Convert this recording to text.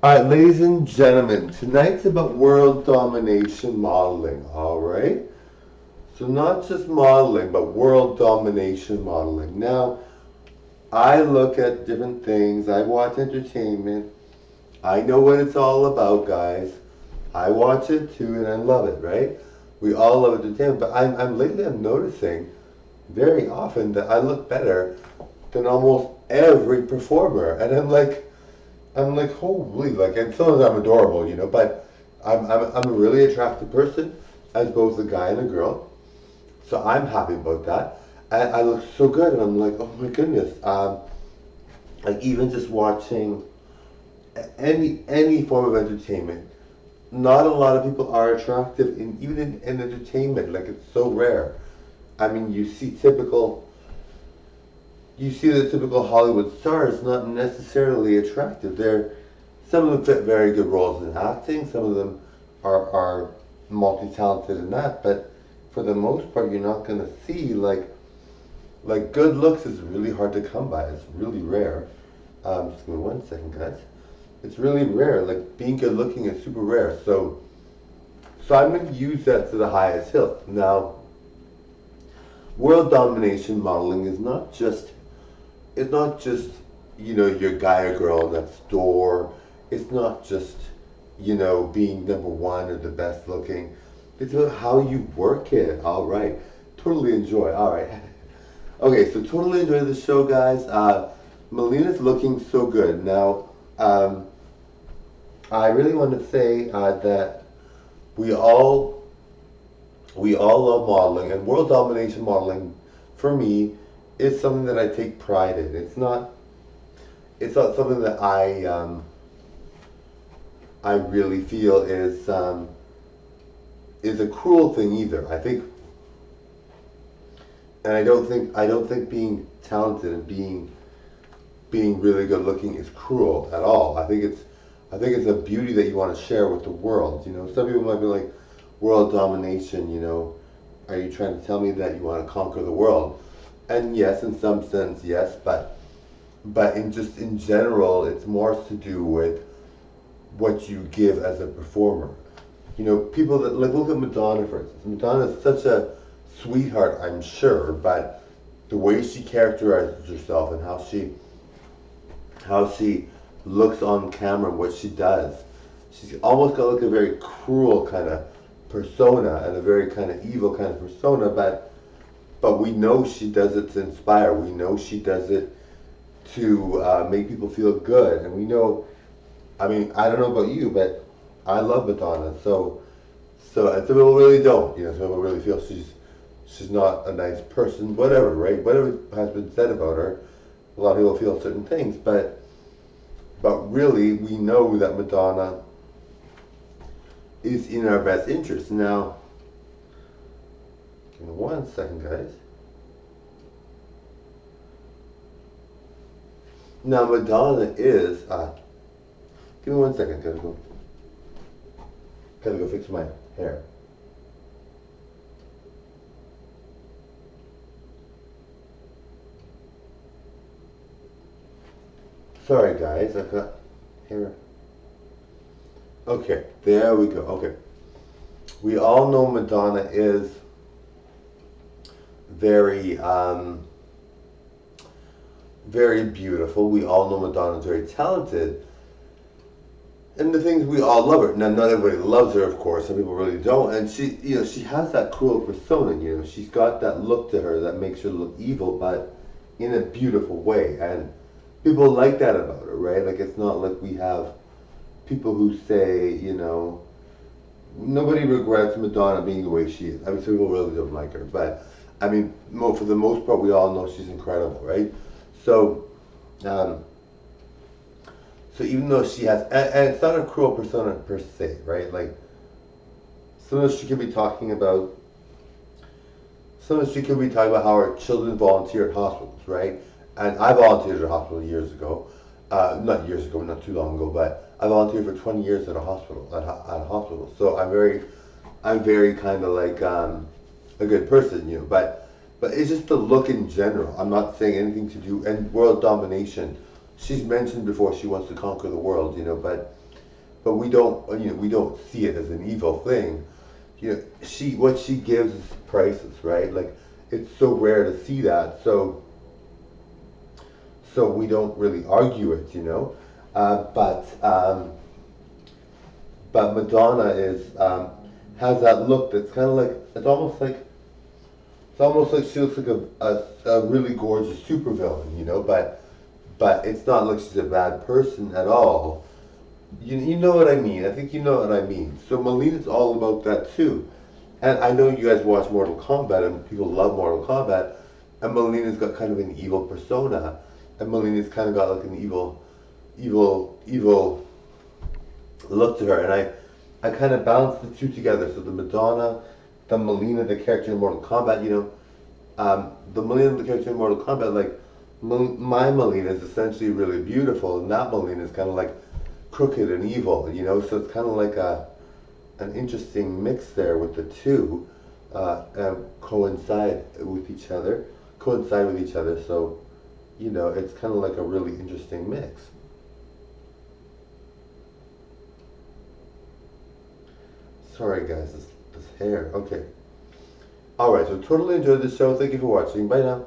All right, ladies and gentlemen, tonight's about world domination modeling, all right? So not just modeling, but world domination modeling. Now, I look at different things. I watch entertainment. I know what it's all about, guys. I watch it too, and I love it, right? We all love entertainment, but I'm noticing very often that I look better than almost every performer, and I'm like, holy, like, and sometimes I'm adorable, but I'm a really attractive person as both a guy and a girl. So I'm happy about that. And I look so good, and I'm like, oh my goodness. Like, even just watching any form of entertainment, not a lot of people are attractive, even in entertainment. Like, it's so rare. I mean, you see the typical Hollywood stars not necessarily attractive. Some of them fit very good roles in acting. Some of them are multi-talented in that. But for the most part, you're not going to see like good looks is really hard to come by. It's really rare. Just give me one second, guys. It's really rare. Like being good looking is super rare. So I'm going to use that to the highest hill. Now, world domination modeling is not just your guy or girl next door. It's not just being number one or the best looking. It's about how you work it. All right, totally enjoy. All right, okay, so totally enjoy the show, guys. Melina's looking so good now. Um, I really want to say that we all we all love modeling, and world domination modeling for me is something that I take pride in. It's not something that I really feel is a cruel thing either. I think, and I don't think being talented and being really good looking is cruel at all. I think it's a beauty that you want to share with the world. Some people might be like, world domination. Are you trying to tell me that you want to conquer the world? And yes, in some sense, yes, but in general, it's more to do with what you give as a performer. People that like look at Madonna, for instance. Madonna is such a sweetheart, I'm sure, but the way she characterizes herself and how she looks on camera and what she does, she's almost got like a very cruel kind of persona and a very kind of evil kind of persona, but we know she does it to inspire. We know she does it to make people feel good, and we know. I mean, I don't know about you, but I love Madonna. So some people really don't. Some people really feel she's not a nice person. Whatever, right? Whatever has been said about her, a lot of people feel certain things, but really, we know that Madonna is in our best interest. Now, give me one second, guys. Now, Madonna is. Give me one second. Gotta go fix my hair. Sorry, guys. I've got hair. Okay, there we go. Okay, we all know Madonna is very, very beautiful. We all know Madonna is very talented. And the things we all love her. Now, not everybody loves her, of course. Some people really don't. And she has that cruel persona. She's got that look to her that makes her look evil, but in a beautiful way. And people like that about her, right? Like, it's not like we have people who say, nobody regrets Madonna being the way she is. I mean, some people really don't like her, but I mean, for the most part, we all know she's incredible, right? So, um, so even though she has, and it's not a cruel persona per se, right? Like, sometimes she could be talking about, sometimes she could be talking about how her children volunteer at hospitals, right? And I volunteered at a hospital years ago, not years ago, not too long ago, but I volunteered for 20 years at a hospital, at a hospital. So I'm very kind of like a good person, but it's just the look in general. I'm not saying anything to do and world domination. She's mentioned before she wants to conquer the world, but but we don't, we don't see it as an evil thing. What she gives is priceless, right? Like, it's so rare to see that, so we don't really argue it. Uh, but um, but Madonna has that look that's kind of like, it's almost like she looks like a really gorgeous supervillain. But it's not like she's a bad person at all. You know what I mean? I think you know what I mean. So Melina's all about that too. And I know you guys watch Mortal Kombat and people love Mortal Kombat. And Melina's got kind of an evil persona. And Melina's kind of got like an evil look to her. And I kind of balance the two together. So the Madonna, the Melina, the character in Mortal Kombat, the Melina, the character in Mortal Kombat, like, my Melina is essentially really beautiful, and that Melina is kind of like crooked and evil. So it's kind of like an interesting mix there with the two coincide with each other, So, it's kind of like a really interesting mix. Sorry, guys, this hair. Okay. All right. So totally enjoyed the show. Thank you for watching. Bye now.